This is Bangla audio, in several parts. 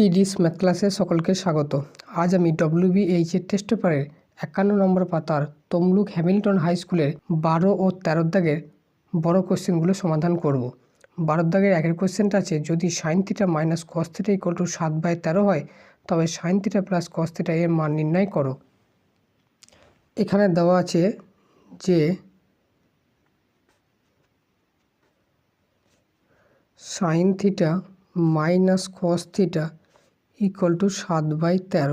পিডিস ম্যাথ ক্লাসে সকলকে স্বাগত। আজ আমি WBH এর টেস্ট পেপারের 51 নম্বর পাতার তমলুক হ্যামিল্টন হাই স্কুলের 12 ও 13 দাগের বড় কোশ্চেনগুলো সমাধান করব। 12 দাগের একের কোশ্চেনটা আছে, যদি sign theta minus cos theta equal to 7/13 হয় তবে sine theta plus cos theta এর মান নির্ণয় করো। এখানে দেওয়া আছে যে sign theta minus cos theta equal to 7/13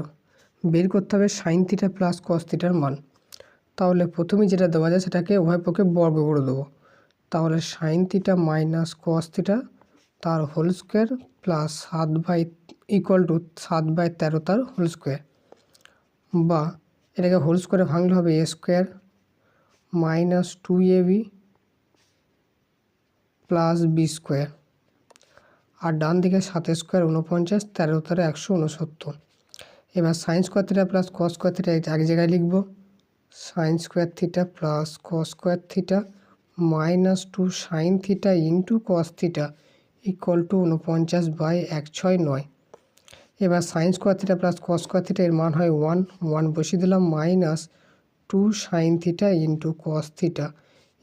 বের করতে হবে সাইন থিটা প্লাস কস থিটার মান। তাহলে প্রথমে যেটা দেওয়া যায় সেটাকে উভয় পক্ষে বর্গ করে দেবো। তাহলে sine theta minus cos theta তার whole square plus equal to 7/13 তার হোল স্কোয়ার, বা এটাকে হোল স্কোয়ারে ভাঙলে হবে a square minus 2ab plus B square, আর ডান দিকে 7 স্কোয়ার 49, 13 তারে 169। এবার sine square theta plus cos square theta এক জায়গায় লিখব, sine square theta plus cos square theta minus 2 sine theta into cos theta equal to 49/169। এবার sine square theta plus cos square theta এর মান হয় 1 বসিয়ে দিলাম, minus 2 sine theta into cos theta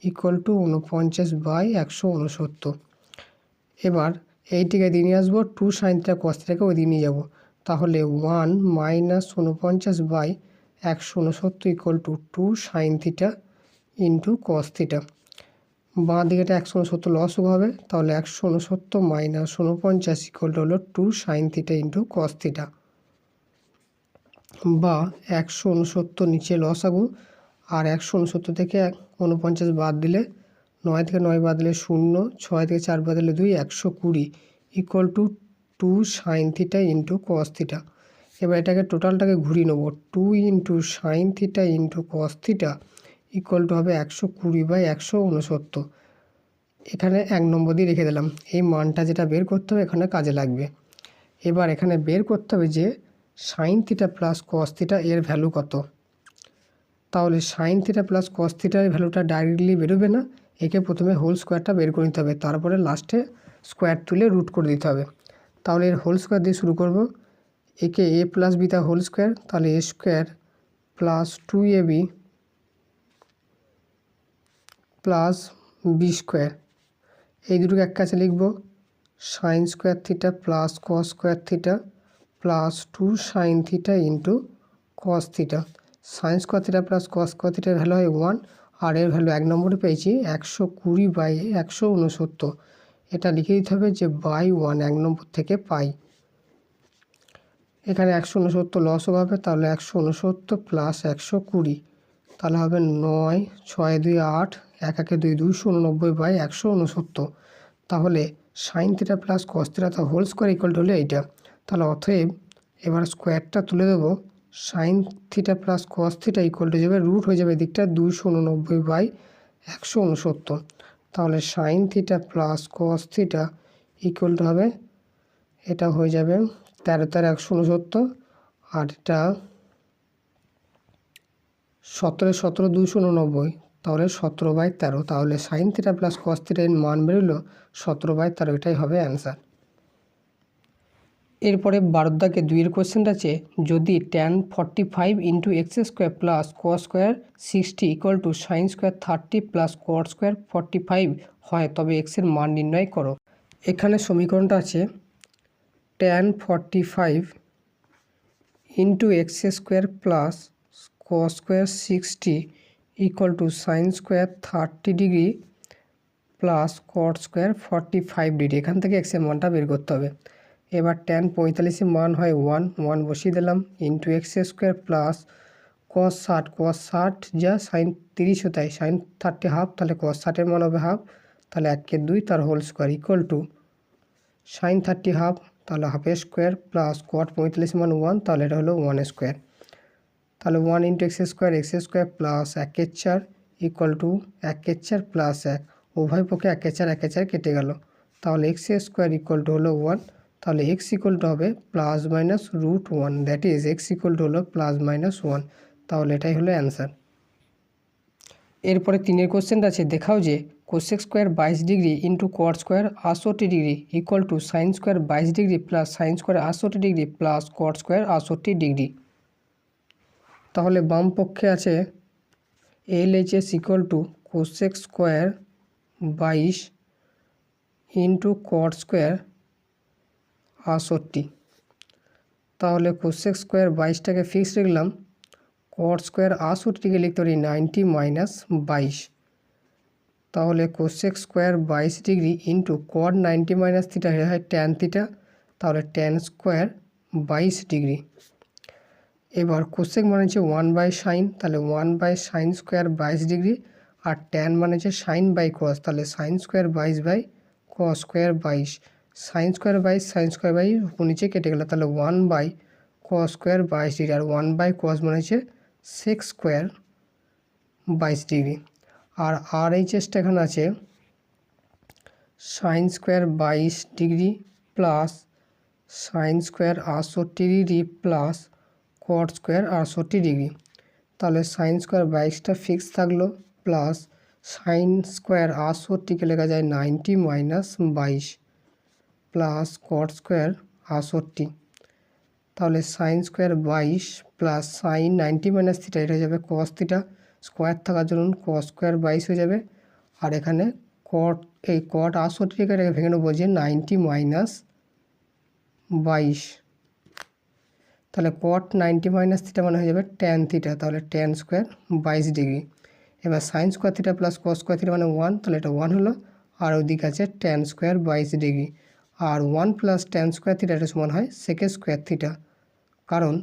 equal to 49/169। এবার এইটিকে দিয়ে নিয়ে আসবো, 2 সাইন থিটা কস থিটাকে ওই দিয়ে নিয়ে যাবো। তাহলে 1 minus 49/169 equal to 2 sine theta into cos theta. বাঁ দিকে 169 লস হবে, তাহলে 169 মাইনাস 49 ইকুয়াল টু হলো 2 sine theta into cos theta, বা 169 নিচে লস আগু, আর 169 থেকে 49 বাদ দিলে 9 থেকে 9 বাদ দিলে 0, 6 থেকে 4 বাদ দিলে 2, 120 equal to 2 sine theta into cos theta. এবার এটাকে টোটালটাকে ঘুরিয়ে নেবো, 2 into sign theta into cos theta equal to হবে 120/169। এখানে 1 নম্বর দিয়ে রেখে দিলাম। এই মানটা যেটা বের করতে হবে এখানে কাজে লাগবে। এবার এখানে বের করতে হবে যে sine theta plus cos theta এর ভ্যালু কত। তাহলে সাইন থিটা প্লাস কস থিটার ভ্যালুটা ডাইরেক্টলি বেরোবে না, একে প্রথমে হোল স্কোয়ারটা বের করে নিতে হবে, তারপরে লাস্টে স্কোয়ার তুলে রুট করে দিতে হবে। তাহলে এর হোল স্কোয়ার দিয়ে শুরু করব, একে a প্লাস বি তার হোল স্কোয়ার, তাহলে a square plus 2ab plus B square, এই দুটোকে এক কাছে লিখব, sine square theta plus cos square theta plus 2 sine theta into cos theta. Sine square theta plus cos square থিটার ভ্যালু হয় 1, আর এর ভ্যালু 1 নম্বরে পেয়েছি 120/169। এটা লিখে দিতে হবে যে বাই 1 1 নম্বর থেকে পাই। এখানে 169 লস হবে, তাহলে 169 প্লাস 120, তাহলে হবে 9, 6 2 8, 1 1 2 289/169। তাহলে সাইন থিটা প্লাস কস থিটা তার হোল স্কোয়ার ইকুয়াল টু হলো এইটা। তাহলে অতএব এবার স্কোয়ারটা তুলে দেবো, সাইন থিটা প্লাস কস থিটা ইকুয়াল টু যাবে রুট হয়ে যাবে দিকটা 289/169। তাহলে sine theta plus cos theta equal to হবে, এটা হয়ে যাবে 13 তার 169, আর এটা 17 17 289, তাহলে 17/13। তাহলে sine theta plus cos theta এর মান বেরোলো 17/13, এটাই হবে অ্যান্সার। এরপরে 12 দাগে 2 এর কোয়েশ্চেনটা আছে, যদি tan 45 into x square plus cos square 60 equal to sine square 30 plus cot square 45 হয় তবে এক্সের মান নির্ণয় করো। এখানে সমীকরণটা আছে tan 45 into x square plus cos square 60 equal to sine square 30 degree plus cot square 45 degree. এখান থেকে এক্সের মানটা বের করতে হবে। এবার tan 45 এর মান হয় 1 বসিয়ে দিলাম, into x square plus cos 60 যা সাইন 30 তাই সাইন 30 হাফ, তাহলে কস 60 এর মান হবে হাফ, তাহলে 1 কে 2 তার whole square equal to sine 30 half, তাহলে হাফের স্কোয়ার প্লাস কট 45 মান 1, তাহলে এটা হলো 1 স্কোয়ার। তাহলে 1 into x square plus 1 4 equal to 1 4 plus 1, উভয় পক্ষে 1 4 কেটে গেল, তাহলে এক্স স্কোয়ার ইকুয়াল টু হলো 1। তাহলে এক্স ইকুয়াল টু হবে plus minus root 1, that is X equal to হলো প্লাস মাইনাস 1, তাহলে এটাই হলো অ্যান্সার। এরপরে 3 এর কোশ্চেনটা আছে, দেখাও যে cosec square 22 degree into cot square 68 degree equal to sign square 22 degree plus sine square 68 degree plus cot square 68 degree. তাহলে বাম পক্ষে আছে LHS equal to cosec square 22 into cot square 68। তাহলে কোসেক স্কোয়ার 22টাকে ফিক্স রাখলাম, কট স্কোয়ার 68টিকে লিখতে পারি 90 মাইনাস 22। তাহলে cosec square 22 degree into cot 90 minus theta হয় ট্যান থিটা, তাহলে ট্যান স্কোয়ার 22 ডিগ্রি। এবার কোসেক মানে হচ্ছে 1/sin, তাহলে 1/sin স্কোয়ার 22 ডিগ্রি, আর ট্যান মানে হচ্ছে সাইন বাই কস, তাহলে sine square 22 by cos square 22। Sine square 22 sine square 22 উপর নিচে কেটে গেল, তাহলে 1/cos স্কোয়ার 22 ডিগ্রি, আর 1/cos মানে হচ্ছে সেক স্কোয়ার 22 ডিগ্রি। আর RHSটা এখানে আছে sign square 22 degree plus sine square 68 degree plus cot square 68 degree. তাহলে সাইন স্কোয়ার 22টা ফিক্স থাকলো প্লাস সাইন স্কোয়ার 68কে লেখা যায় 90 মাইনাস 22 প্লাস কট স্কোয়ার 68। তাহলে sine square 22 plus sign 90 minus theta, এটা হয়ে যাবে কস থিটা, স্কোয়ার থাকার জন্য কস স্কোয়ার 22 হয়ে যাবে। আর এখানে কট 68টিকে ভেঙে নেবো যে 90 মাইনাস 22, তাহলে কট 90 মাইনাস থিটা মানে হয়ে যাবে ট্যান থিটা, তাহলে ট্যান স্কোয়ার 22 ডিগ্রি। এবার sine square theta plus cos square theta মানে 1, তাহলে এটা 1 হলো, আর ওইদিকে আছে ট্যান স্কোয়ার 22 ডিগ্রি। আর 1 প্লাস ট্যান স্কোয়ার থিটা এটা সমান হয় সেকেন্ড স্কোয়ার থিটা, কারণ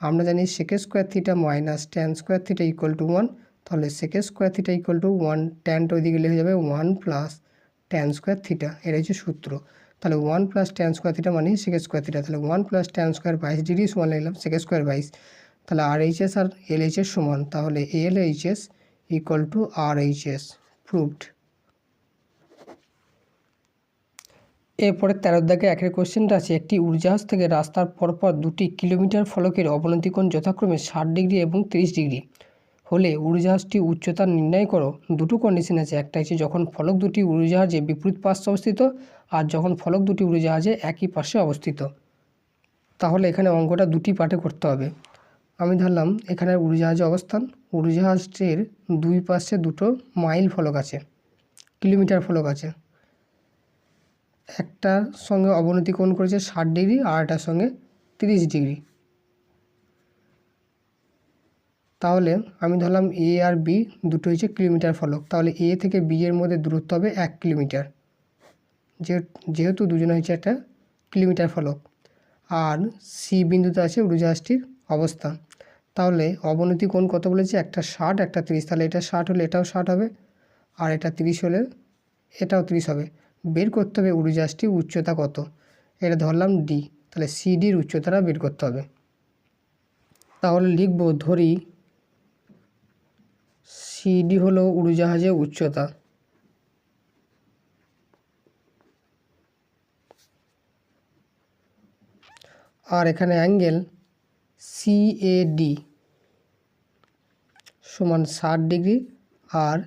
আমরা জানি second square theta minus tan square theta equal two 1, তাহলে second square theta equal two 1, ট্যানটা ওইদিকে লিখে যাবে 1 প্লাস ট্যান স্কোয়ার থিটা, এটা হচ্ছে সূত্র। তাহলে 1 প্লাস ট্যান স্কোয়ার থিটা মানে সেকেন্ড স্কোয়ার থিটা, তাহলে 1 প্লাস ট্যান স্কোয়ার 22 ডিগ্রি সমান লিখলাম সেকেন্ড স্কোয়ার 22। তাহলে RHS আর LHS সমান, তাহলে LHS equal to RHS, proved. এরপরে 13 দাগে একের কোশ্চেনটা আছে, একটি উড়োজাহাজ থেকে রাস্তার পরপর 2টি কিলোমিটার ফলকের অবনতি কোণ যথাক্রমে 60 ডিগ্রি এবং 30 ডিগ্রি হলে উড়োজাহাজটি উচ্চতা নির্ণয় করো। দুটো কন্ডিশন আছে, একটা হচ্ছে যখন ফলক দুটি উড়োজাহাজে বিপরীত পার্শ্বে অবস্থিত, আর যখন ফলক দুটি উড়োজাহাজে একই পার্শ্বে অবস্থিত। তাহলে এখানে অঙ্কটা দুটি পার্টে করতে হবে। আমি ধরলাম এখানে উড়োজাহাজের অবস্থান, উড়োজাহাজটির দুই পাশে দুটো মাইল ফলক আছে, কিলোমিটার ফলক আছে, একটার সঙ্গে অবনতি কোণ করেছে 60 ডিগ্রি আর একটার সঙ্গে 30 ডিগ্রি। তাহলে আমি ধরলাম A আর B দুটো হচ্ছে কিলোমিটার ফলক, তাহলে A থেকে B এর মধ্যে দূরত্ব হবে 1 কিলোমিটার, যেহেতু দুজনে হচ্ছে একটা কিলোমিটার ফলক। আর C বিন্দুতে আছে উড়োজাহাজটির অবস্থান। তাহলে অবনতি কোণ কত বলেছে, একটা 60 একটা 30, তাহলে এটা 60 হলে এটাও 60 হবে, আর এটা 30 হলে এটাও 30 হবে। বের করতে হবে উড়োজাহাজটির উচ্চতা কত, এটা ধরলাম D, তাহলে CDর উচ্চতাটা বের করতে হবে। তাহলে লিখব, ধরি CD হলো উড়োজাহাজের উচ্চতা, আর এখানে অ্যাঙ্গেল CAD সমান 60 ডিগ্রি আর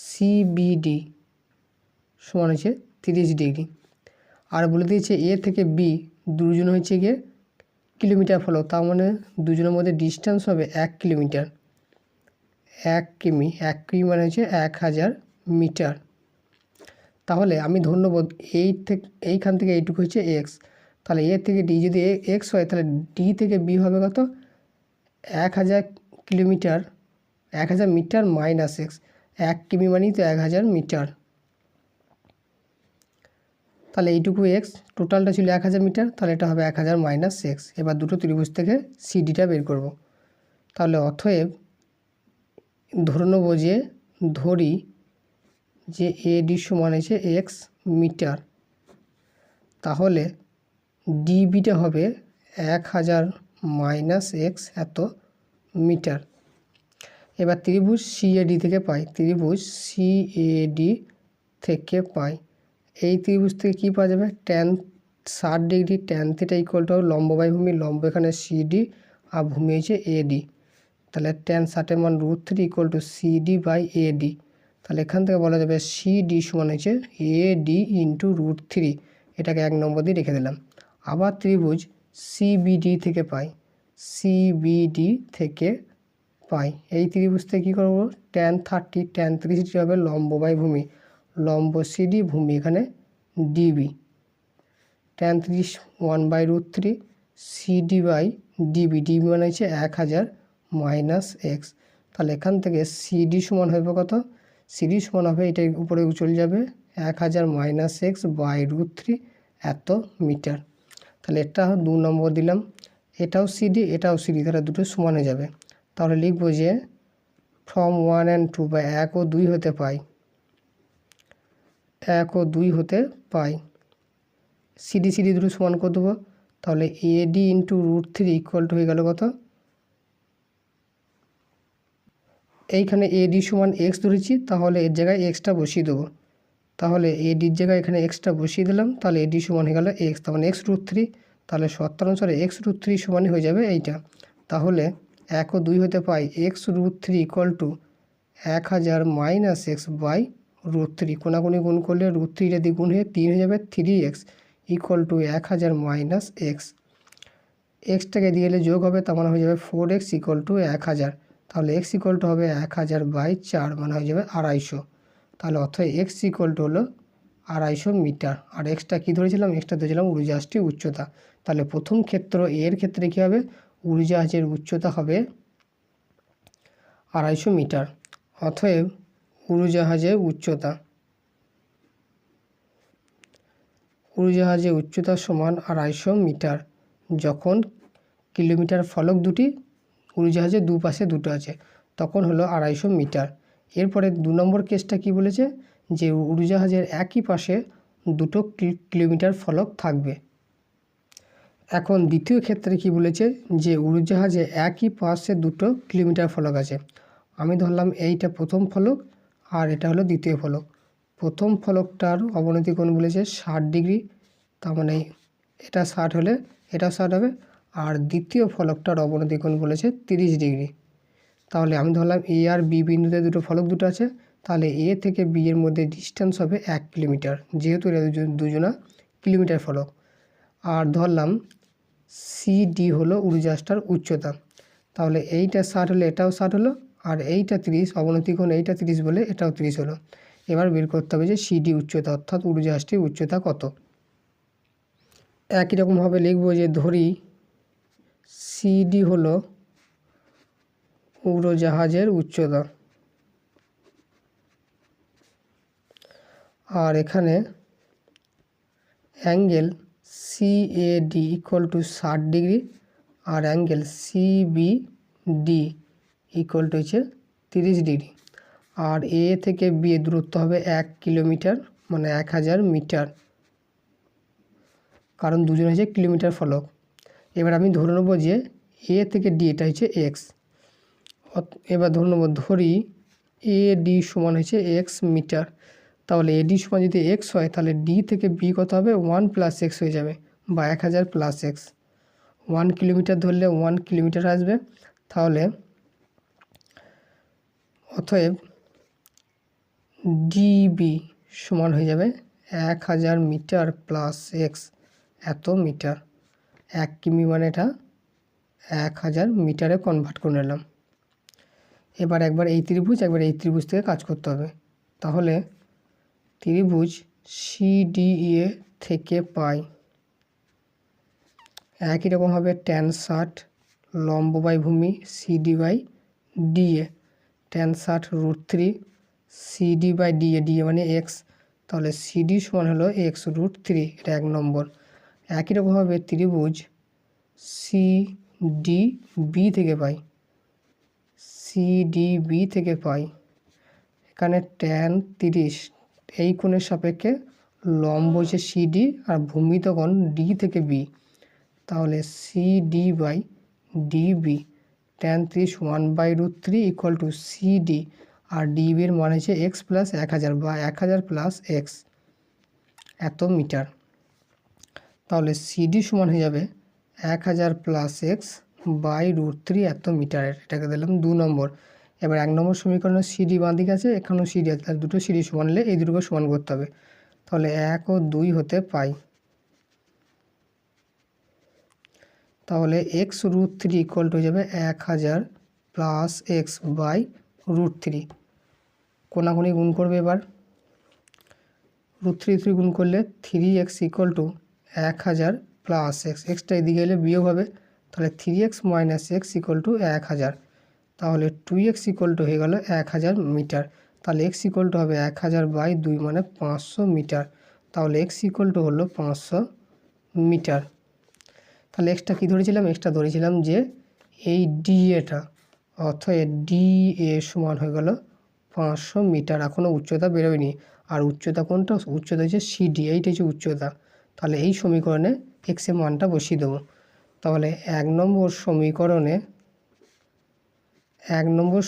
CBD সমান হচ্ছে 30 ডিগ্রি। আর বলে দিয়েছে A থেকে B দুজন হচ্ছে গিয়ে কিলোমিটার ফলক, তার মানে দুজনের মধ্যে ডিস্টেন্স হবে 1 কিলোমিটার, 1 কিমি, 1 কিমি মানে হচ্ছে 1000 মিটার। তাহলে আমি ধরে নেব এইখান থেকে এইটুকু হচ্ছে x, তাহলে A থেকে D যদি x হয়, তাহলে D থেকে B হবে কত, 1000 কিলোমিটার, 1000 মিটার মাইনাস x, 1 কিমি মানেই তো 1000 মিটার, তাহলে এইটুকু x, টোটালটা ছিল 1000 মিটার, তাহলে এটা হবে 1000 মাইনাস x। এবার দুটো ত্রিভুজ থেকে CDটা বের করব। তাহলে অতএব ধরে নেব যে, ধরি যে AD সমান হচ্ছে x মিটার, তাহলে DBটা হবে 1000 মাইনাস x এত মিটার। এবার ত্রিভুজ CAD থেকে পাই, ত্রিভুজ CAD থেকে পাই, এই ত্রিভুজ থেকে কী পাওয়া যাবে, tan 60 degree tan theta equal two লম্ব বাই ভূমি, লম্ব এখানে CD আর ভূমি হচ্ছে AD, তাহলে ট্যান 60 মান √3 equal to CD by AD, তাহলে এখান থেকে বলা যাবে সিডি সমান হচ্ছে এডি ইন্টু √3, এটাকে 1 নম্বর দিয়ে রেখে দিলাম। আবার ত্রিভুজ সিবিডি থেকে পাই, সিবিডি থেকে পাই, এই ত্রিভুজ থেকে কী করবো, tan 30 tan 30 হবে লম্ব বাই ভূমি, লম্ব সিডি, ভূমি এখানে DB, tan 30 1/√3 CD by DB, DB মানে হচ্ছে 1000 মাইনাস এক্স। তাহলে এখান থেকে সিডি সমান হবে কত, সিডি সমান হবে এটার উপরে চলে যাবে 1000 মাইনাস এক্স বাই √3 এত মিটার। তাহলে এটা 2 নম্বর দিলাম, এটাও সিডি এটাও সিডি, তাহলে দুটো সমান হয়ে যাবে। তাহলে লিখবো যে ফ্রম 1 and 2 বা 1 ও 2 হতে পাই, 1 ও 2 হতে পাই, সিডি সিডি দুটো সমান করে দেবো। তাহলে এডি ইন্টু √3 ইকুয়াল টু হয়ে গেল কত, এইখানে এডি সমান এক্স ধরেছি, তাহলে এর জায়গায় এক্সটা বসিয়ে দেবো। তাহলে এডির জায়গায় এখানে এক্সটা বসিয়ে দিলাম, তাহলে এডি সমান হয়ে গেল এক্স, তার মানে x√3, তাহলে শর্ত অনুসারে x√3 সমানই হয়ে যাবে এইটা। তাহলে 1 ও 2 হতে পাই x√3 equal to 1000 minus X by √3, কোনাকুনি গুণ করলে √3 যদি গুণ হয়ে 3 হয়ে যাবে 3x equal to 1000 minus x, এক্সটাকে দিয়ে এলে যোগ হবে, তার মানে হয়ে যাবে 4x ইকুয়াল টু 1000, তাহলে x ইকুয়াল টু হবে 1000 বাই 4 মানে হয়ে যাবে 250। তাহলে অর্থাৎ x ইকুয়াল টু হলো 250 মিটার। আর এক্সটা কী ধরেছিলাম, এক্সটা ধরেছিলাম উড়োজাহাজটির উচ্চতা। তাহলে প্রথম ক্ষেত্র এর ক্ষেত্রে কী হবে, উড়োজাহাজের উচ্চতা হবে 250 মিটার। অতএব উড়োজাহাজের উচ্চতা, উড়োজাহাজের উচ্চতা সমান 250 মিটার, যখন কিলোমিটার ফলক দুটি উড়োজাহাজের দুপাশে দুটো আছে তখন হলো 250 মিটার। এরপরে 2 নম্বর কেসটা কি বলেছে, যে উড়োজাহাজের একই পাশে দুটো কিলোমিটার ফলক থাকবে। এখন দ্বিতীয় ক্ষেত্রে কি বলেছে, যে উড়োজাহাজে একই পাশে দুটো কিলোমিটার ফলক আছে। আমি ধরলাম এইটা প্রথম ফলক আর এটা হলো দ্বিতীয় ফলক। প্রথম ফলকটার অবনতি কোণ বলেছে 60 ডিগ্রি, তার মানে এটা 60 হলে এটা 60 হবে, আর দ্বিতীয় ফলকটার অবনতি কোণ বলেছে 30 ডিগ্রি। তাহলে আমি ধরলাম এ আর বি বিন্দুতে দুটো ফলক দুটো আছে, তাহলে এ থেকে বি এর মধ্যে ডিস্টেন্স হবে 1 কিলোমিটার, যেহেতু এরা দুজনা কিলোমিটার ফলক। আর ধরলাম সিডি হলো উড়োজাহাজটার উচ্চতা, তাহলে এইটা 60 হলে এটাও 60 হলো, আর এইটা 30, অবনতি কোণ এইটা 30 বলে এটাও 30 হলো। এবার বের করতে হবে যে সিডি উচ্চতা, অর্থাৎ উড়োজাহাজটির উচ্চতা কত। একই রকমভাবে লিখব যে ধরি সিডি হলো উড়োজাহাজের উচ্চতা, আর এখানে angle CAD equal to 60 degree, আর অ্যাঙ্গেল সিবিডি ইকুয়াল টু হচ্ছে 30 ডিগ্রি। আর এ থেকে বি এর দূরত্ব হবে 1 কিলোমিটার, মানে 1000 মিটার, কারণ দুজন হচ্ছে কিলোমিটার ফলক। এবার আমি ধরে নেব যে এ থেকে ডি এটা হচ্ছে এক্স। এবার ধরে নেব, ধরি এ ডি সমান হচ্ছে এক্স মিটার, তাহলে এডি সমান যদি এক্স হয় তাহলে ডি থেকে বি কত হবে 1 প্লাস এক্স হয়ে যাবে, বা 1000 প্লাস এক্স। 1 কিলোমিটার ধরলে 1 কিলোমিটার আসবে, তাহলে অতএব ডিবি সমান হয়ে যাবে 1000 মিটার প্লাস এক্স এত মিটার। 1 কিমি মানে এটা 1000 মিটারে কনভার্ট করে নিলাম। এবার একবার এই ত্রিভুজ একবার এই ত্রিভুজ থেকে কাজ করতে হবে। তাহলে ত্রিভুজ সিডিএ থেকে পাই একই রকম হবে tan 60 লম্ব বাই ভূমি CD by DA, tan 60 √3 CD by DA, DA মানে এক্স, তাহলে সিডি সমান হলো x√3, এটা 1 নম্বর। একই রকমভাবে ত্রিভুজ সিডিবি থেকে পাই, সিডিবি থেকে পাই এখানে tan 30, এই কোণের সাপেক্ষে লম্ব হচ্ছে সিডি আর ভূমিত কোণ ডি থেকে বি, তাহলে CD by DB tan 30 1/√3 equal to CD, আর ডিবির মান হচ্ছে এক্স প্লাস 1000 বা 1000 প্লাস এক্স এত মিটার। তাহলে সিডি সমান হয়ে যাবে 1000 প্লাস এক্স বাই √3 এত মিটারের, এটাকে দিলাম 2 নম্বর। এবার 1 নম্বর সমীকরণে সিডি বাঁ দিকে আছে, এখানেও সিডি আছে, তাহলে দুটো সিডি সমান হলে এই দুটোকে সমান করতে হবে। তাহলে 1 ও 2 হতে পাই। তাহলে x√3 ইকুয়াল টু হয়ে যাবে 1000 প্লাস এক্স বাই √3। কোনাকুনি গুণ করবে এবার, √3 গুণ করলে 3x equal to 1000 plus x, extra এদিকে এলে বিয়োগ হবে, তাহলে 3x minus x equal to 1000। তাহলে 2x ইকুয়াল টু হয়ে গেল 1000 মিটার। তাহলে x ইকুয়াল টু হবে 1000 বাই 2 মানে 500 মিটার। তাহলে x ইকুয়াল টু হলো 500 মিটার। তাহলে এক্সটা কী ধরেছিলাম, এক্সটা ধরেছিলাম যে এই ডিএটা, অর্থাৎ ডিএ সমান হয়ে গেল 500 মিটার। এখনও উচ্চতা বেরোয়নি, আর উচ্চতা কোনটা, উচ্চতা হচ্ছে সিডি, এইটা হচ্ছে উচ্চতা। তাহলে এই সমীকরণে এক্সের মানটা বসিয়ে দেবো। তাহলে 1 নম্বর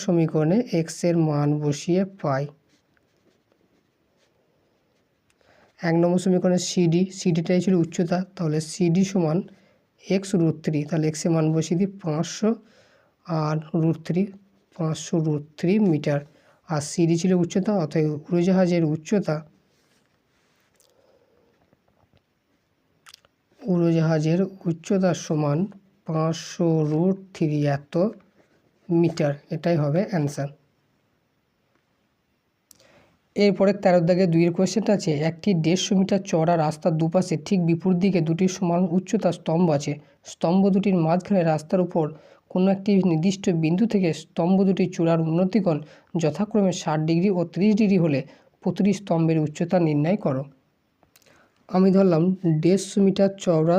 সমীকরণে এক্সের মান বসিয়ে পাই। 1 নম্বর সমীকরণে সিডিটাই ছিল উচ্চতা, তাহলে সিডি সমান x√3। তাহলে এক্সের মান বসিয়ে দিই 500 আর √3, 500√3 মিটার। আর সিডি ছিল উচ্চতা, অর্থাৎ উড়োজাহাজের উচ্চতা সমান 500√3 এত মিটার। এটাই হবে অ্যান্সার। এরপরে 13 দাগে 2 কোয়েশ্চেনটা আছে, একটি 150 মিটার চওড়া রাস্তার দুপাশে ঠিক বিপরীত দিকে দুটি সমান উচ্চতার স্তম্ভ আছে। স্তম্ভ দুটির মাঝখানে রাস্তার উপর কোনো একটি নির্দিষ্ট বিন্দু থেকে স্তম্ভ দুটির চূড়ার উন্নতিকোণ যথাক্রমে 60 ডিগ্রি ও 30 ডিগ্রি হলে প্রতিটি স্তম্ভের উচ্চতা নির্ণয় করো। আমি ধরলাম 150 মিটার চওড়া,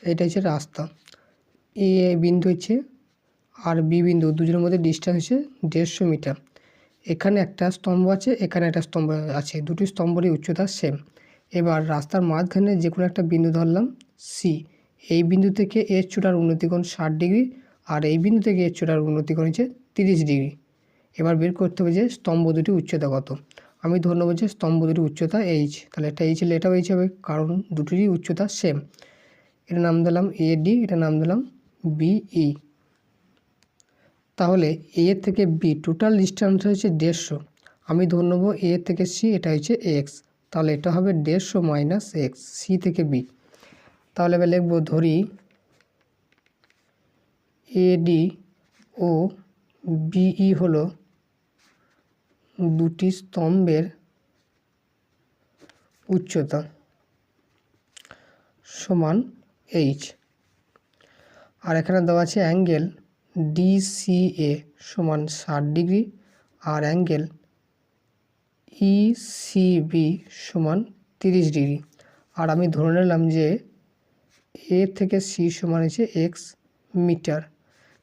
এটা হচ্ছে রাস্তা, এ বিন্দু হচ্ছে আর বি বিন্দু, দুজনের মধ্যে ডিস্টেন্স হচ্ছে 150 মিটার। এখানে একটা স্তম্ভ আছে, এখানে একটা স্তম্ভ আছে, দুটি স্তম্ভেরই উচ্চতা সেম। এবার রাস্তার মাঝখানে যে কোনো একটা বিন্দু ধরলাম সি, এই বিন্দু থেকে এর চূড়ার উন্নতিকোণ 60 ডিগ্রি, আর এই বিন্দু থেকে এর চূড়ার উন্নতিকোণ হচ্ছে 30 ডিগ্রি। এবার বের করতে হবে যে স্তম্ভ দুটি উচ্চতা কত। আমি ধরে নেবো যে স্তম্ভ দুটির উচ্চতা এইচ, তাহলে এটা এইচ হলে এটাও এইচ হবে, কারণ দুটিরই উচ্চতা সেম। এটা নাম দিলাম এডি, এটা নাম দিলাম বিই। তাহলে এ থেকে বি টোটাল ডিস্টেন্স হচ্ছে 150। আমি ধরে নেবো এ থেকে সি, এটা হচ্ছে এক্স, তাহলে এটা হবে 150 মাইনাস এক্স, সি থেকে বি। তাহলে এবার লিখবো, ধরি এডি ও বিই হলো দুটি স্তম্ভের উচ্চতা সমান এইচ। আর এখানে দেওয়া আছে অ্যাঙ্গেল ডিসিএ সমান 60 ডিগ্রি, আর অ্যাঙ্গেল ইসিবি সমান 30 ডিগ্রি। আর আমি ধরে নিলাম যে এ থেকে সি সমান হচ্ছে এক্স মিটার।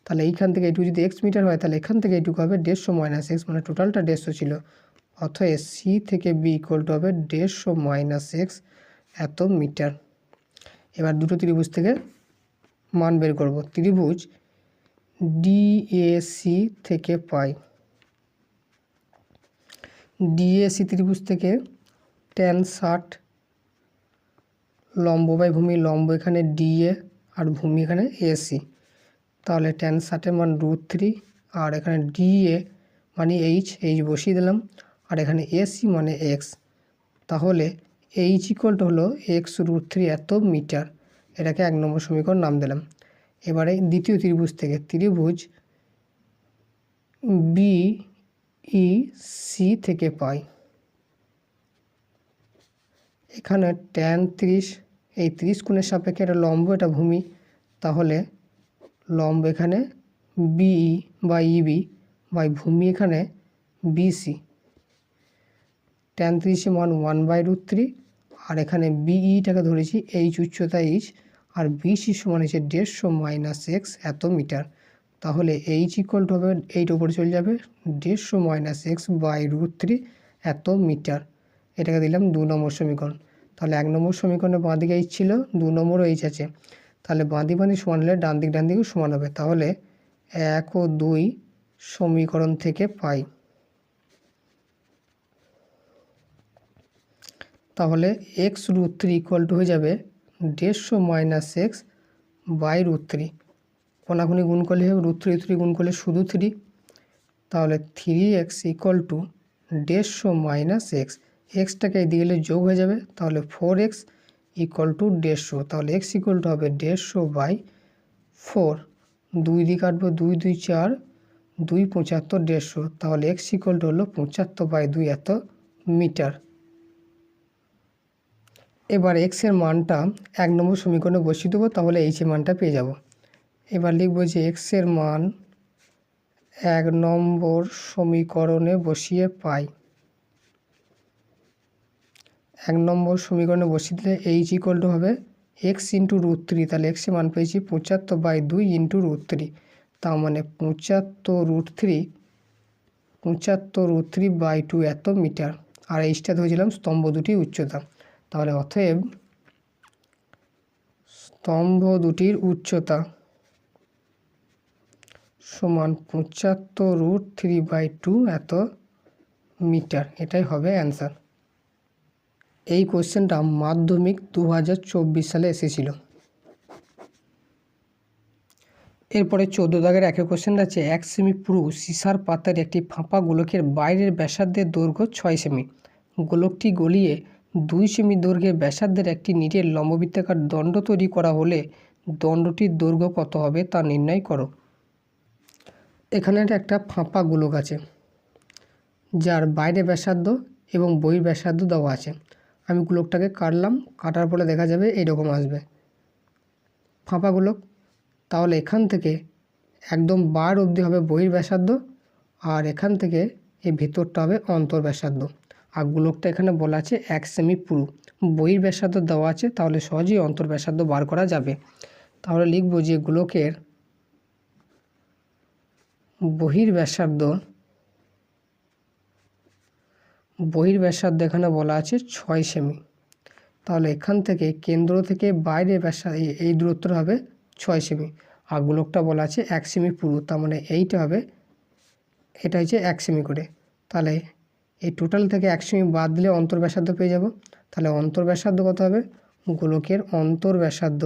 তাহলে এইখান থেকে এইটুকু যদি এক্স মিটার হয়, তাহলে এখান থেকে এইটুকু হবে 150 মাইনাস এক্স, মানে টোটালটা 150 ছিল। অর্থাৎ সি থেকে বি ইকুয়াল টু হবে 150 মাইনাস এক্স এত মিটার। এবার দুটো ত্রিভুজ থেকে মান বের করব। ত্রিভুজ ডিএসি থেকে পাই, ডিএসি ত্রিভুজ থেকে tan 60 লম্ব বাই ভূমি, লম্ব এখানে ডিএ আর ভূমি এখানে এসি। তাহলে tan 60 মান √3, আর এখানে ডিএ মানে এইচ বসিয়ে দিলাম, আর এখানে এসি মানে এক্স। তাহলে এইচ ইকুয়াল টু হলো x√3 এত মিটার। এটাকে 1 নম্বর সমীকরণ নাম দিলাম। এবারে দ্বিতীয় ত্রিভুজ থেকে, ত্রিভুজ বিইসি থেকে পাই, এখানে tan 30, এই 30 কোণের সাপেক্ষে এটা লম্ব, এটা ভূমি, তাহলে লম্ব এখানে বিই বাই ইবি বাই ভূমি এখানে বিসি। tan 30 মান 1/√3, আর এখানে বিইটাকে ধরেছি এইচ, উচ্চতা এইচ, আর বিসি সমান হচ্ছে 150 মাইনাস এক্স এত মিটার। তাহলে এইচ ইকুয়াল টু হবে, এইট উপরে চলে যাবে, 150 মাইনাস এক্স বাই √3 এত মিটার। এটাকে দিলাম 2 নম্বর সমীকরণ। তাহলে 1 নম্বর সমীকরণে বাঁ দিকে এইচ ছিল, 2 নম্বরও এইচ আছে, তাহলে বাঁ দিক সমান হলে ডান দিকেও সমান হবে। তাহলে 1 ও 2 সমীকরণ থেকে পাই। তাহলে x√3 ইকুয়াল টু হয়ে যাবে 150 মাইনাস এক্স বাই √3। কোনাকুনি গুণ করলে হবে, √3 গুণ করলে শুধু 3, তাহলে 3x equal to 150 minus x, এক্সটাকে এদিকে গেলে যোগ হয়ে যাবে, তাহলে 4x ইকুয়াল টু 150, তাহলে x ইকুয়াল টু হবে 150 বাই 4, 2 দিয়ে কাটবো, 2 2 4, 2 75, 150, তাহলে x ইকুয়াল টু হলো 75 বাই 2 এত মিটার। এবার x এর মানটা 1 নম্বর সমীকরণে বসিয়ে দেবো, তাহলে h এর মানটা পেয়ে যাব। এবার লিখবো যে x এর মান 1 নম্বর সমীকরণে বসিয়ে পাই। 1 নম্বর সমীকরণে বসিয়ে দিলে h ইকুয়াল টু হবে x ইন্টু √3, তাহলে x এর মান পেয়েছি 75 বাই 2 ইন্টু √3, তার মানে 75 বাই 2 এত মিটার। আর এইচটা ধরেছিলাম স্তম্ভ দুটির উচ্চতা, তাহলে অতএব স্তম্ভ দুটির উচ্চতা সমান 75 বাই 2 এত মিটার, এটাই হবে অ্যান্সার। এই কোশ্চেনটা মাধ্যমিক 2024 সালে এসেছিল। এরপরে 14 দাগের একের কোশ্চেনটা আছে 1 সেমি পুরু সিসার পাতার একটি ফাঁপা গোলকের বাইরের ব্যাসার্ধের দৈর্ঘ্য 6 সেমি। গোলকটি গলিয়ে 2 সেমি দৈর্ঘ্যের ব্যাসার্ধের একটি নিরেট লম্ববৃত্তাকার দণ্ড তৈরি করা হলে দণ্ডটির দৈর্ঘ্য কত হবে তা নির্ণয় করো। এখানে একটা ফাঁপা গোলক আছে যার বাইরে ব্যাসার্ধ এবং বহির ব্যাসার্ধ দেওয়া আছে। আমি গোলকটাকে কাটলাম, কাটার পরে দেখা যাবে এইরকম আসবে ফাঁপা গোলক। তাহলে এখান থেকে একদম বার অবধি হবে বহির ব্যাসার্ধ, আর এখান থেকে এই ভেতরটা হবে অন্তর ব্যাসার্ধ। আর গোলকটা এখানে বলা আছে 1 সেমি পুরু, বহির ব্যাসার্ধ দেওয়া আছে, তাহলে সহজেই অন্তর ব্যাসার্ধ বার করা যাবে। তাহলে লিখব যে গোলকের বহির ব্যাসার্ধ এখানে বলা আছে 6 সেমি। তাহলে এখান থেকে কেন্দ্র থেকে বাইরে ব্যাসার্ধ এই দূরত্বটা হবে 6 সেমি, আর গোলকটা বলা আছে 1 সেমি পুরু, তার মানে এইটা হবে, এটা হচ্ছে 1 সেমি করে। তাহলে এই টোটাল থেকে 1 সেমি বাদ দিলে অন্তর ব্যাসার্ধ পেয়ে যাব। তাহলে অন্তর ব্যাসার্ধ কত হবে? গোলকের অন্তর ব্যাসার্ধ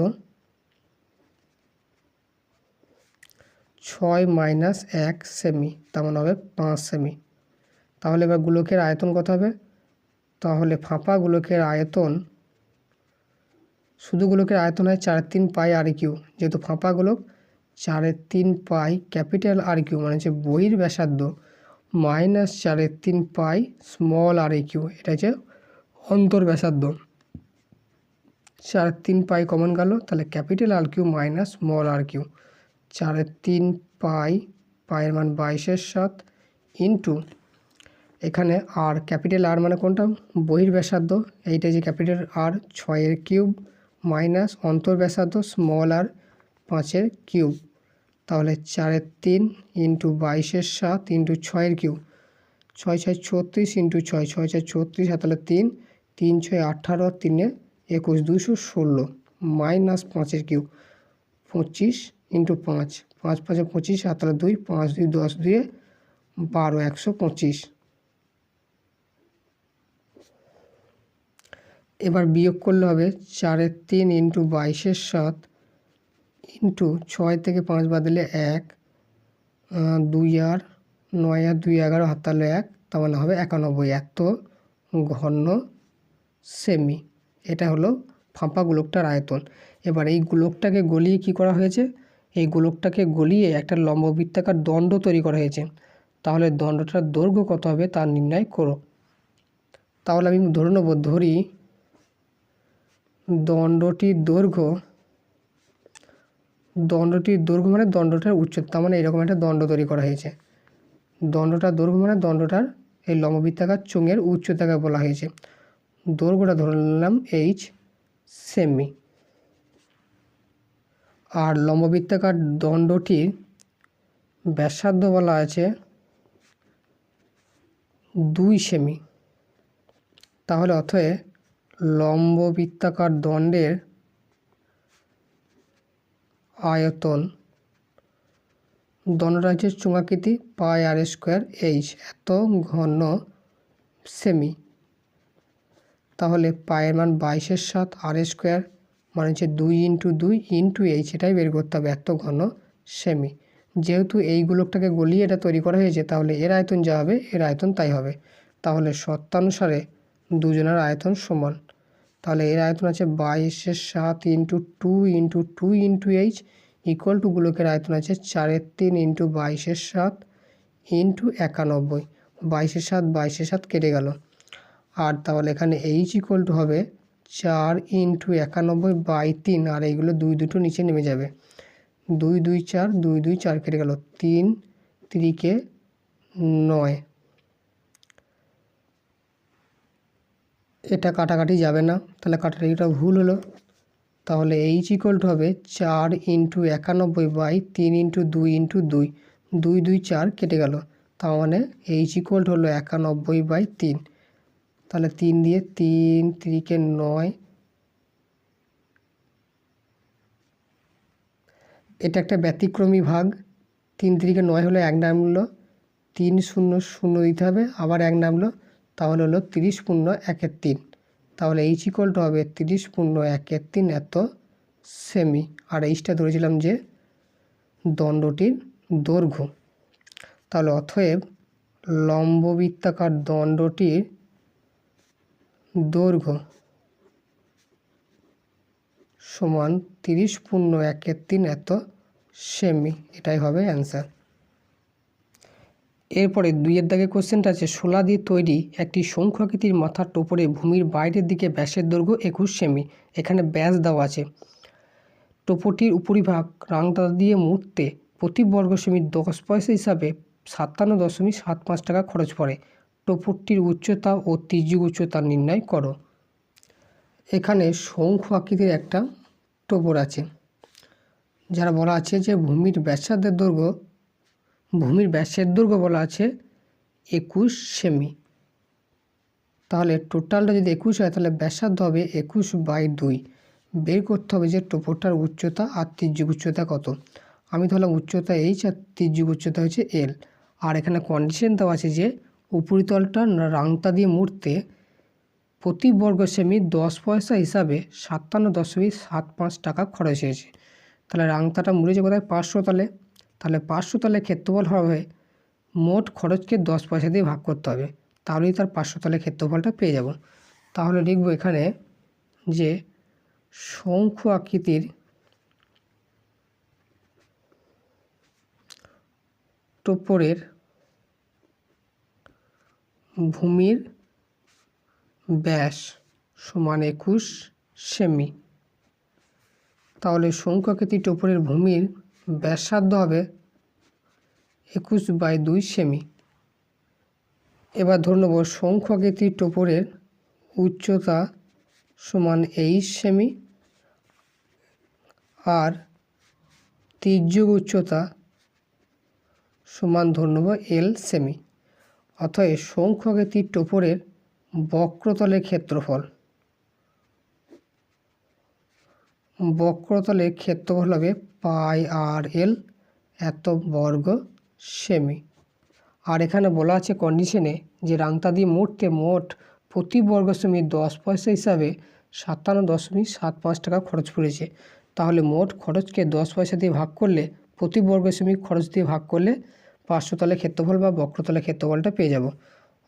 6 মাইনাস 1 সেমি, তার মানে হবে 5 সেমি। তাহলে এবার গোলকের আয়তন কত হবে? তাহলে ফাঁপা গোলকের আয়তন, শুধু গোলকের আয়তন হয় 4/3 পাই আর কিউ, যেহেতু ফাঁপা গোলক 4/3 পাই ক্যাপিটাল আর কিউ মানে হচ্ছে বহির ব্যাসার্ধ minus 4/3 pi small r cube, এটা হচ্ছে অন্তর ব্যাসার্ধ। 4/3 পাই কমন গেল, তাহলে capital R cube minus small r cube, 4/3 pi, পায়ের মান 22/7 ইন্টু এখানে আর ক্যাপিটাল আর মানে কোনটা? বহির ব্যাসার্ধ, এইটা যে ক্যাপিটাল আর 6 কিউব মাইনাস অন্তর ব্যাসার্ধ স্মল আর 5 কিউব, তাহলে 4/3 ইন্টু 22/7 ইন্টু 6 কিউব, 6 6 36 ইন্টু 6 6 6 36, তাহলে 3 3 6 18 3 21 216 মাইনাস 5 কিউব, 25 ইন্টু 5 5 5 25, তাহলে 2 5 2 10 2 12 125। এবার বিয়োগ করলে হবে 4/3 ইন্টু 22/7 ইন্টু 6 থেকে 5 বাদ দিলে 1, 2 আর 9 আর 2 11, হাত তাহলে 1, তার মানে হবে 91 এত ঘন সেমি। এটা হলো ফাঁপা গোলকটার আয়তন। এবার এই গোলকটাকে গলিয়ে কি করা হয়েছে? এই গোলকটাকে গলিয়ে একটা লম্ববৃত্তাকার দণ্ড তৈরি করা হয়েছে। তাহলে দণ্ডটার দৈর্ঘ্য কত হবে তা নির্ণয় করো। তাহলে আমি ধরি দণ্ডটির দৈর্ঘ্য মানে দণ্ডটার উচ্চতা, তার মানে এরকম একটা দণ্ড তৈরি করা হয়েছে। দণ্ডটার দৈর্ঘ্য মানে দণ্ডটার এই লম্ববৃত্তাকার চোঙের উচ্চতাকে বলা হয়েছে। দৈর্ঘ্যটা ধরে নিলাম h সেমি, আর লম্ববৃত্তাকার দণ্ডটির ব্যাসার্ধ বলা আছে 2 সেমি। তাহলে অতএব লম্ববৃত্তাকার দণ্ডের আয়তন, দণ্ডটা হচ্ছে চোঙাকৃতি, পাই আর স্কোয়ার এইচ এত ঘন সেমি। তাহলে পায়ের মান 22/7 আর স্কোয়ার মানে হচ্ছে 2 ইন্টু 2 ইন্টু এইচ, এটাই বের করতে হবে এত ঘন সেমি। যেহেতু এই গোলকটাকে গলিয়ে এটা তৈরি করা হয়েছে, তাহলে এর আয়তন যা হবে এর আয়তন তাই হবে। তাহলে শর্তানুসারে দুজনের আয়তন সমান। তাহলে এর আয়তন আছে 22/7 ইন্টু 2 ইকুয়াল টু গোলকের আয়তন আছে 4/3 ইন্টু 22/7 ইন্টু 91। 22/7 কেটে গেল। আর তাহলে এখানে এইচ ইকুয়াল টু হবে 4 ইন্টু 91/3, আর এইগুলো দুটো নিচে নেমে যাবে। 2 2 4, 2 2 4 কেটে গেল। 3 3 9। এটা কাটাকাটি যাবে না, তাহলে কাটাকাটিটা ভুল হলো। তাহলে এইচ ইকুয়াল টু হবে 4 ইন্টু 91/3 ইন্টু 2 ইন্টু 2। 2 2 4 কেটে গেল। তার মানে এইচ ইকুয়াল টু হলো 91/3। তাহলে 3 দিয়ে 3 3 9। এটা একটা ব্যতিক্রমী ভাগ। 3 3 9 হলো 1 নামলো, 3 0 0 দিতে হবে, আবার 1 নামলো, তাহলে হলো 30 পূর্ণ 1/3। তাহলে এইচ ইকুয়াল টু হবে 30 পূর্ণ 1/3 এত সেমি। আর এইচটা ধরেছিলাম যে দণ্ডটির দৈর্ঘ্য। তাহলে অতএব লম্ববৃত্তাকার দণ্ডটির দৈর্ঘ্য সমান 30 পূর্ণ 1/3 এত সেমি। এটাই হবে অ্যান্সার। এরপরে 2-এর দাগে কোশ্চেনটা আছে, শোলা দিয়ে তৈরি একটি শঙ্কু আকৃতির মাথার টোপরে ভূমির বাইরের দিকে ব্যাসের দৈর্ঘ্য 21 সেমি। এখানে ব্যাস দেওয়া আছে। টোপরটির উপরিভাগ রাংতা দিয়ে মুড়তে প্রতি বর্গ সেমি 10 পয়সা হিসাবে 57.75 টাকা খরচ পড়ে। টোপরটির উচ্চতা ও তির্যক উচ্চতা নির্ণয় করো। এখানে শঙ্কু আকৃতির একটা টোপর আছে, যারা বলা আছে যে ভূমির ব্যাসার্ধের দৈর্ঘ্য, ভূমির ব্যাসের দৈর্ঘ্য বলা আছে 21 সেমি। তাহলে টোটালটা যদি 21 হয়, তাহলে ব্যাসার্ধ হবে 21/2। বের করতে হবে যে টোপরটার উচ্চতা আর তির্যক উচ্চতা কত। আমি ধরলাম উচ্চতা এইচ আর তির্যক উচ্চতা হচ্ছে এল। আর এখানে কন্ডিশন দেওয়া আছে যে উপরিতলটা রাংতা দিয়ে মুড়তে প্রতি বর্গ সেমি 10 পয়সা হিসাবে 57.75 টাকা খরচ হয়েছে। তাহলে রাংতাটা মুড়েছে কোথায়? 500 তলে। তাহলে 500 তলে ক্ষেত্রফল হবে, মোট খরচকে 10 পয়সা দিয়ে ভাগ করতে হবে, তাহলেই তার 500 তলে ক্ষেত্রফলটা পেয়ে যাব। তাহলে লিখব এখানে যে শঙ্কু আকৃতির টোপরের ভূমির ব্যাস সমান 21 সেমি। তাহলে শঙ্কু আকৃতির টোপরের ভূমির ব্যাসার্ধ হবে 21/2 সেমি। এবার ধরে নেব শঙ্কু আকৃতির টোপরের উচ্চতা সমান 23 সেমি আর তির্যক উচ্চতা সমান ধরে নেব এল সেমি। অতএব শঙ্কু আকৃতির টোপরের বক্রতলের ক্ষেত্রফল, বক্রতলের ক্ষেত্রফল হবে πr/l এত বর্গ সেমি। আর এখানে বলা আছে কন্ডিশনে যে রাংতা দিয়ে মুড়তে মোট প্রতি বর্গ সেমি 10 পয়সা হিসাবে 57.75 টাকা খরচ পড়েছে। তাহলে মোট খরচকে 10 পয়সা দিয়ে ভাগ করলে, প্রতি বর্গ সেমি খরচ দিয়ে ভাগ করলে 500 তলে ক্ষেত্রফল বা বক্রতলের ক্ষেত্রফলটা পেয়ে যাব।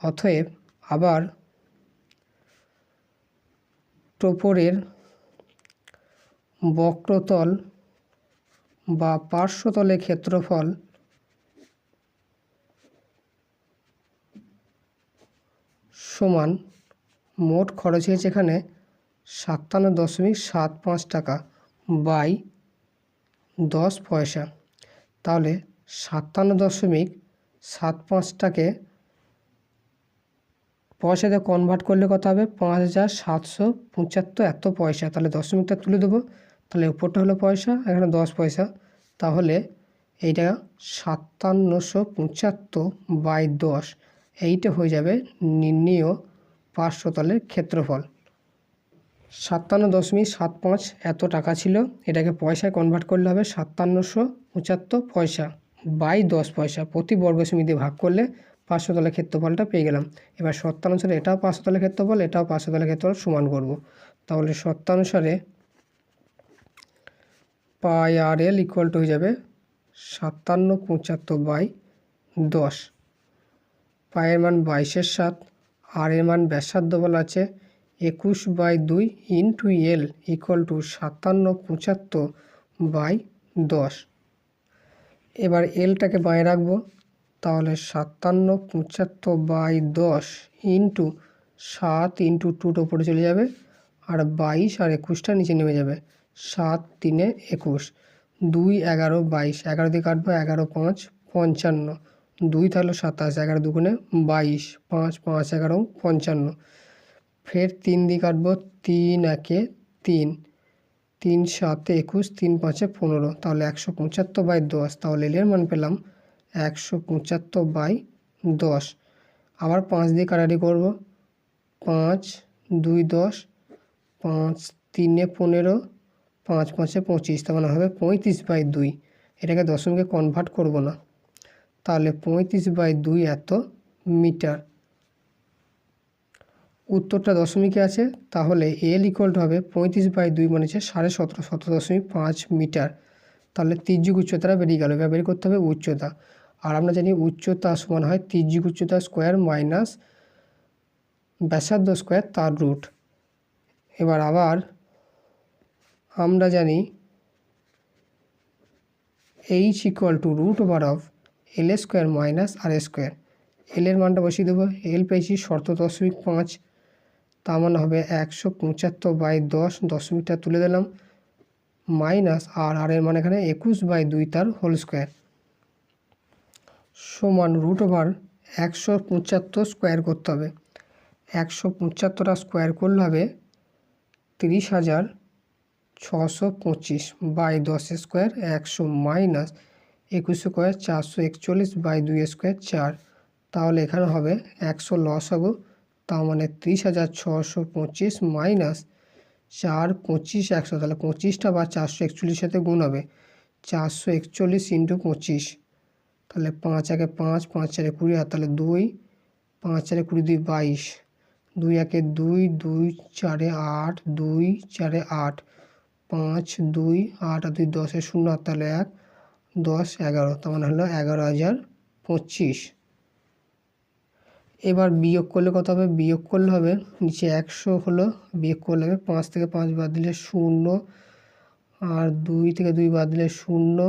অতএব আবার টোপরের বক্রতল বা পার্শ্বতলের ক্ষেত্রফল সমান মোট খরচ হয়েছে এখানে 57.75 টাকা বাই 10 পয়সা। তাহলে 57.75টাকে পয়সাতে কনভার্ট করলে কত হবে? 5775 এত পয়সা। তাহলে দশমিকটা তুলে দেবো, তাহলে উপরটা হলো পয়সা, এখানে 10 পয়সা। তাহলে এইটা 5775/10, এইটা হয়ে যাবে নির্ণেয় পার্শ্বতলের ক্ষেত্রফল। 57.75 এত টাকা ছিল, এটাকে পয়সায় কনভার্ট করলে হবে 5775 পয়সা বাই 10 পয়সা। প্রতি বর্গ সেমি দিয়ে ভাগ করলে 500 তলের ক্ষেত্রফলটা পেয়ে গেলাম। এবার শর্তানুসারে এটাও 500 তলের ক্ষেত্রফল, এটাও 500 তলের ক্ষেত্রফল সমান করব। তাহলে শর্তানুসারে πr/l ইকুয়াল টু হয়ে যাবে 5775/10। পায়ের মান 22/7, আর এর মান ব্যাসার্ধ বলা আছে 21/2 ইন্টু এল ইকুয়াল টু 5775/10। এবার এলটাকে বাঁয়ে রাখবো, তাহলে 5775/10 ইন্টু 7 ইন্টু 2 ওপরে চলে যাবে, আর 22 আর 21টা নিচে নেমে যাবে। 7 3 21, 2 11 22, 11 দিয়ে কাটবো, 11 5 55, 2 থাকলো 27, 11 2 22, 5 5 11 55, ফের 3 দিয়ে কাটবো, 3 1 3, 3 7 21, 3 5 15, তাহলে 175/10। তাহলে এলের মান পেলাম 175/10। আবার 5 দিয়ে কাটাকাটি করবো, 5 2 10, 5 3 15, 5 5 25, তার মানে হবে 35/2। এটাকে দশমিকে কনভার্ট করব না, তাহলে 35/2 এত মিটার। উত্তরটা দশমিকে আছে, তাহলে এল ইকুয়াল টু হবে 35/2 মানে হচ্ছে 17.5, 17.5 মিটার। তাহলে ত্রিজ্যিক উচ্চতাটা বেরিয়ে গেল। এবার বের করতে হবে উচ্চতা, আর আমরা জানি উচ্চতা সমান হয় ত্রিজ্যিক উচ্চতা স্কোয়ার মাইনাস ব্যাসার্ধ স্কোয়ার তার রুট। এবার আবার আমরা জানি h equal to root over of l square minus r square. এলের মানটা বসিয়ে দেবো, এল পেয়েছি 17.5, তার মানে হবে 175/10, দশমিকটা তুলে দিলাম, মাইনাস আর এর মানে এখানে 21/2 তার হোল স্কোয়ার, সমান রুট ওভার 175 স্কোয়ার করতে হবে। 175টা স্কোয়ার করলে হবে 30,625/10 স্কোয়ার 100 মাইনাস 21 স্কোয়ার 441/2 স্কোয়ার 4। তাহলে এখানে হবে 100 লস হবে, তার মানে 30,625 মাইনাস 4 25 100, তাহলে 25টা বা 441 সাথে গুণ হবে, 441 ইন্টু 25, তাহলে 5 1 5, 5 4 20, আর তাহলে 2, 5 4 20 2 22, 2 1 2, 2 4 8, 2 4 8, 5 2 8 আর 2 10 0, আর তাহলে 1 10 11, তার মানে হলো 11,025। এবার বিয়োগ করলে কত হবে? বিয়োগ করলে হবে নিচে 100 হলো, বিয়োগ করলে হবে 5 থেকে 5 বাদ দিলে 0, আর 2 থেকে 2 বাদ দিলে 0,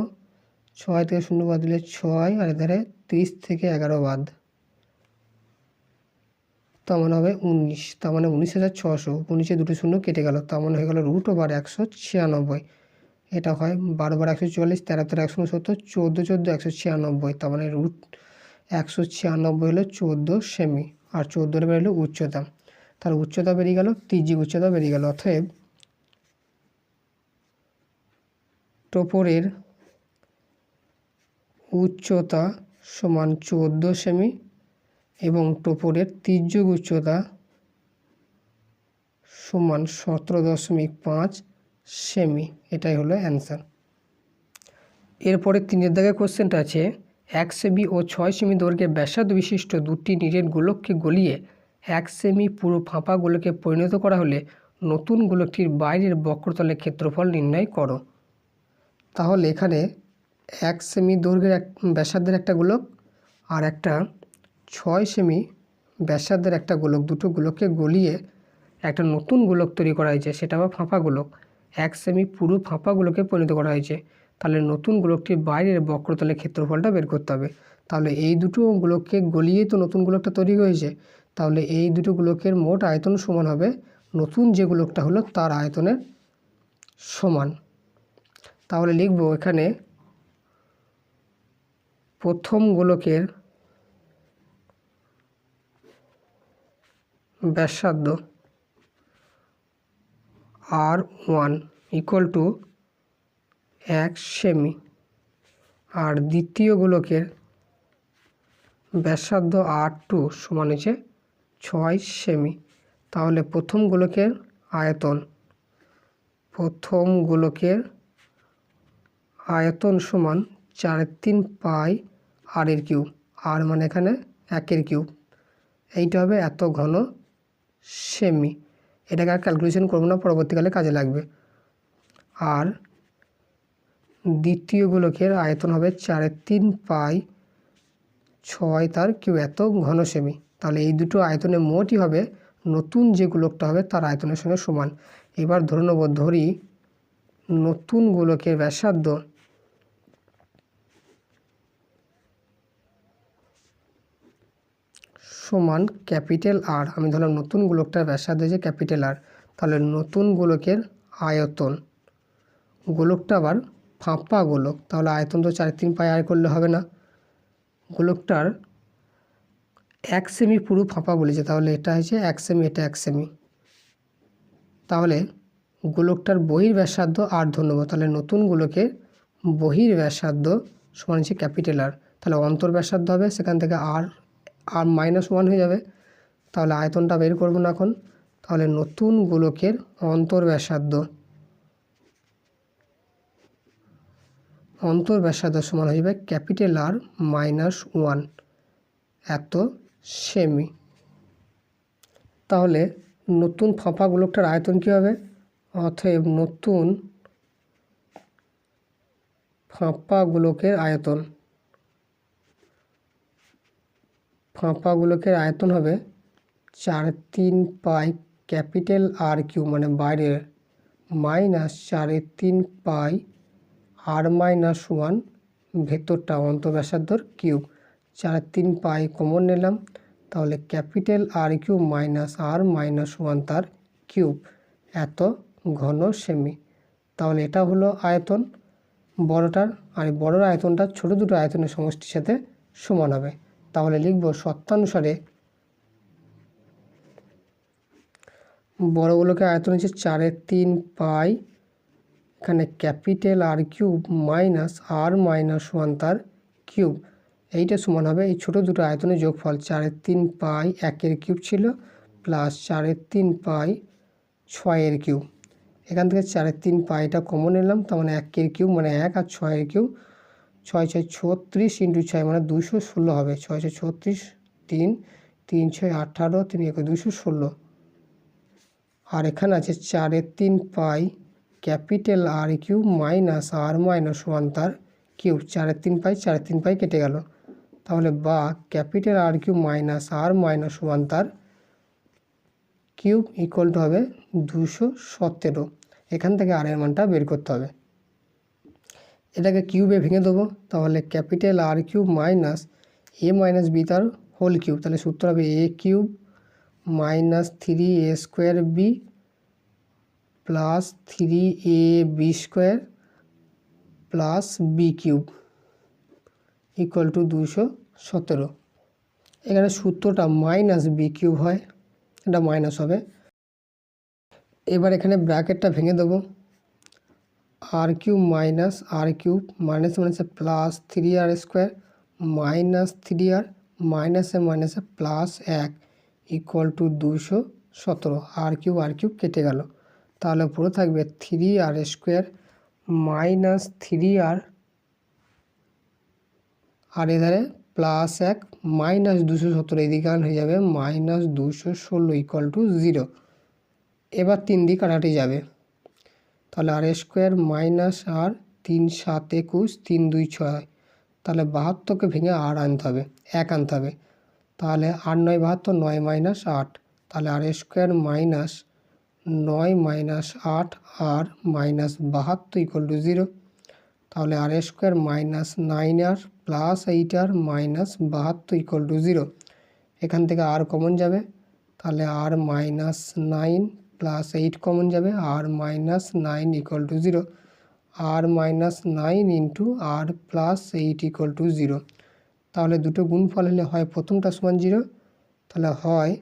6 থেকে 0 বাদ দিলে 6, আর এধারে 30 থেকে 11 বাদ, তার মানে হবে 19, তার মানে 19,600। নিচে দুটো শূন্য কেটে গেল, তার মানে হয়ে গেল রুট ওভার 196। এটা হয় 12 বার 144, 13 13 169, 14 14 196, তার মানে রুট 196 হলো 14 সেমি, আর 14 বেরোলো উচ্চতা। তাহলে উচ্চতা বেরিয়ে গেল, ত্রিজ্যিক উচ্চতা বেরিয়ে গেল। অতএব টোপরের উচ্চতা সমান 14 সেমি এবং টোপরের ত্রিজ্যিক উচ্চতা সমান 17.5 সেমি। এটাই হলো অ্যান্সার। এরপরে 3 দাগের কোশ্চেনটা আছে, 1 সেমি ও 6 সেমি দৈর্ঘ্যের ব্যাসার্ধ বিশিষ্ট দুটি নিরেট গোলককে গলিয়ে 1 সেমি পুরো ফাঁপা গোলকে পরিণত করা হলে নতুন গোলকটির বাইরের বক্রতলের ক্ষেত্রফল নির্ণয় করো। তাহলে এখানে 1 সেমি দৈর্ঘ্যের ব্যাসার্ধের একটা গোলক আর একটা 6 সেমি ব্যাসার্ধের একটা গোলক, দুটো গোলককে গলিয়ে একটা নতুন গোলক তৈরি করা হয়েছে, সেটা আবার ফাঁপা গোলক। 1 সেমি পুরো ফাঁপা গোলকে পরিণত করা হয়েছে, তাহলে নতুন গোলকটির বাইরের বক্রতলের ক্ষেত্রফলটা বের করতে হবে। তাহলে এই দুটো গোলককে গলিয়েই তো নতুন গোলকটা তৈরি হয়েছে, তাহলে এই দুটো গোলকের মোট আয়তন সমান হবে নতুন যে গোলকটা হলো তার আয়তনের সমান। তাহলে লিখব এখানে প্রথম গোলকের ব্যাসার্ধ R1 ইকুয়াল টু 1 সেমি, আর দ্বিতীয় গোলকের ব্যাসার্ধ R2 সমান হচ্ছে 6 সেমি। তাহলে প্রথম গোলকের আয়তন সমান 4/3 পাই আর এর কিউব, আর মানে এখানে 1 কিউব, এইটা হবে এত ঘন সেমি। এটাকে আর ক্যালকুলেশন করবো না, পরবর্তীকালে কাজে লাগবে। আর দ্বিতীয় গোলকের আয়তন হবে 4/3π/6 তার কিউ, এত ঘন সেমি। তাহলে এই দুটো আয়তনের মোটই হবে নতুন যে গোলকটা হবে তার আয়তনের সঙ্গে সমান। এবার ধরি নতুন গোলকের ব্যাসার্ধ সমান ক্যাপিটাল আর। আমি ধরলাম নতুন গোলকটার ব্যাসার্ধ হচ্ছে ক্যাপিটাল আর। তাহলে নতুন গোলকের আয়তন, গোলকটা আবার ফাঁপা গোলক, তাহলে আয়তন তো 4/3πr করলে হবে না। গোলকটার 1 সেমি পুরো ফাঁপা বলেছে, তাহলে এটা হচ্ছে 1 সেমি, এটা 1 সেমি। তাহলে গোলকটার বহির ব্যাসার্ধ আর ধরব, তাহলে নতুন গোলকের বহির ব্যাসার্ধ সমান হচ্ছে ক্যাপিটাল আর। তাহলে অন্তর ব্যাসার্ধ হবে, সেখান থেকে আর -1 হয়ে যাবে। তাহলে আয়তনটা বের করব না এখন। তাহলে নতুন গোলকের অন্তর ব্যাসার্ধ সমান হয়ে যাবে ক্যাপিটাল আর -1 এত সেমি। তাহলে নতুন ফাঁপা গোলকটার আয়তন কী হবে? অতএব নতুন ফাঁপা গোলকের আয়তন হবে 4/3π ক্যাপিটাল আর কিউ, মানে বাইরের, -4/3π r-1 ভেতরটা অন্তঃব্যাসার্ধর কিউব। 4/3π কমন নিলাম, তাহলে ক্যাপিটাল আর কিউব -r-1 তার কিউব, এত ঘন সেমি। তাহলে এটা হলো আয়তন বড়টার, আর বড়র আয়তনটা ছোট দুটো আয়তনের সমষ্টির সাথে সমান হবে। তাহলে লিখব শর্তানুসারে বড়গুলোকে আয়তন হচ্ছে 4/3π, এখানে ক্যাপিটাল আর কিউব -r-1 তার কিউব, এইটা সমান হবে এই ছোটো দুটো আয়তনের যোগফল। 4/3π 1-এর কিউব ছিল প্লাস 4/3π 6-এর কিউব। এখান থেকে 4/3πটা কমন নিলাম, তার মানে 1-এর কিউব মানে 1 আর 6-এর কিউব, 6×6 36 × 6 মানে 216 হবে। 6×6 36, 3 3×6 18, 3×1 216। আর এখানে আছে 4/3π ক্যাপিটাল আর কিউব -r-1 তার কিউব। 4/3π কেটে গেল, তাহলে বা ক্যাপিটাল আর কিউব -r-1 তার কিউব ইকুয়াল টু হবে 217। এখান থেকে আর এর মানটা বের করতে হবে। এটাকে কিউবে ভেঙে দেবো, তাহলে capital R cube -a - b তার হোল কিউব, তাহলে সূত্র হবে a cube -3a² b plus 3ab² plus b cube equal to 217। এখানে সূত্রটা -b³ হয়, এটা মাইনাস হবে। এবার এখানে ব্র্যাকেটটা ভেঙে দেবো, R cube minus R cube মাইনাসে প্লাস 3r² মাইনাস 3r মাইনাসে plus 1 equal to 217। R cube কেটে গেল, তাহলে পুরো থাকবে 3r² মাইনাস 3r, আর এধারে প্লাস 1 মাইনাস 217, এদিকে হয়ে যাবে -216 ইকুয়াল টু 0। এবার 3 দিয়ে কাটাটি যাবে, তাহলে r² মাইনাস আর 3 7 21, 3 2 6, তাহলে 72কে ভেঙে আর আনতে হবে, 1 আনতে হবে। তাহলে 8 9 72, 9 - 8, তাহলে r² minus 9 - 8 R -72 equal to 0। তাহলে r² minus 9r plus 8r -72 equal to 0। এখান থেকে আর কমন যাবে, তাহলে r -9 প্লাস 8 কমন যাবে, r -9 equal to 0। r -9 into r plus 8 equal to 0। তাহলে দুটো গুণফল হলে হয় প্রথমটা সমান 0, তাহলে হয়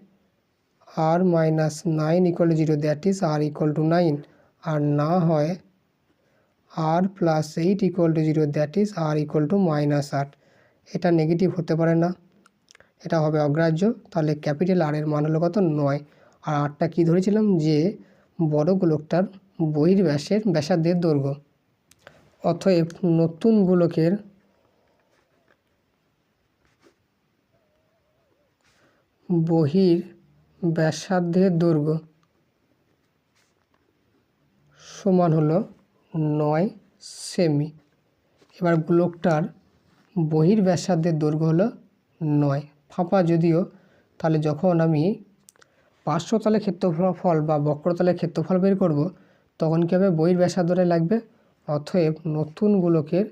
r -9 equal to 0, that is r equal to 9, আর না হয় r plus 8 equal to 0, that is r equal to -8। এটা নেগেটিভ হতে পারে না, এটা হবে অগ্রাহ্য। তাহলে ক্যাপিটাল আর এর মান হলো কত? 9। আর আরটা কী ধরেছিলাম, যে বড় গোলকটার ব্যাসার্ধের দৈর্ঘ্য। অতএব নতুন গোলকের বহির ব্যাসার্ধের দৈর্ঘ্য সমান হলো 9 সেমি। এবার গোলকটার বহির্ব্যাসার্ধের দৈর্ঘ্য হলো 9, ফাঁপা যদিও, তাহলে যখন আমি পার্শ্বতলের ক্ষেত্রফল বা বক্রতলের ক্ষেত্রফল বের করব তখন কী হবে, বহির্ব্যাসার্ধটা লাগবে। অতএব নতুন গোলকের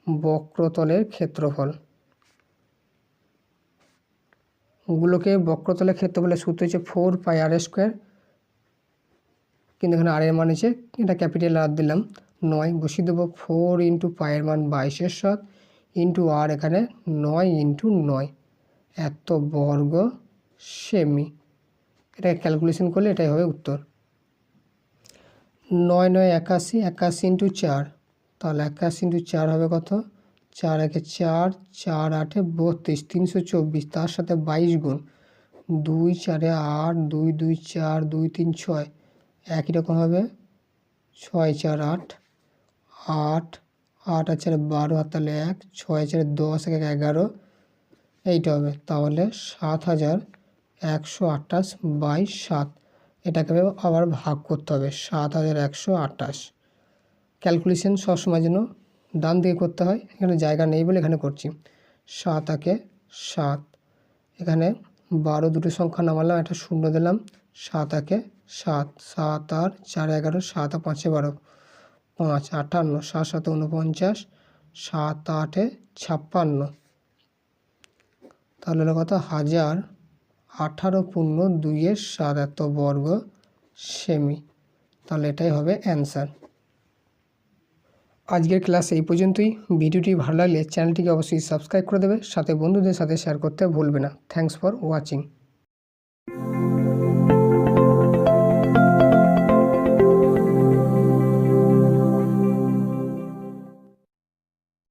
বক্রতলের ক্ষেত্রফল, গোলকের বক্রতলের ক্ষেত্রফলের সূত্র হচ্ছে 4πr², কিন্তু এখানে আর এর মান হচ্ছে, এটা ক্যাপিটাল আর দিলাম, 9 বসিয়ে দেবো। 4 × পায়ের মান 22/7 ইন্টু আর এখানে 9 × 9 এত বর্গ সেমি। এটাকে ক্যালকুলেশন করলে এটাই হবে উত্তর। 9 9 81, 81 × 4, তাহলে 81 × 4 হবে কত, 4 1 4, 4 8 32, 324, তার সাথে 22 গুণ, 2 4 8, 2 2 4, 2 3 6, একই রকম হবে, 6 4 8, 8 8 আর 4 12, আর তাহলে 1, 6 4 10, 1 11, এইটা হবে। তাহলে 7128/7, এটাকে আবার ভাগ করতে হবে, 7128। ক্যালকুলেশন সবসময় যেন ডান দিকে করতে হয়, এখানে জায়গা নেই বলে এখানে করছি। 7 1 7, এখানে 12 দুটো সংখ্যা নামালাম, একটা শূন্য দিলাম, 7 1 7, 7 আর 4 11, 7 আর 5 12, 5 58, 7 7 49, 7 8 56, তাহলে হলো কত, 1018.2/7 এত বর্গ সেমি। তাহলে এটাই হবে অ্যান্সার। আজকের ক্লাস এই পর্যন্তই। ভিডিওটি ভালো লাগলে চ্যানেলটিকে অবশ্যই সাবস্ক্রাইব করে দেবে, সাথে বন্ধুদের সাথে শেয়ার করতে ভুলবে না। Thanks for watching.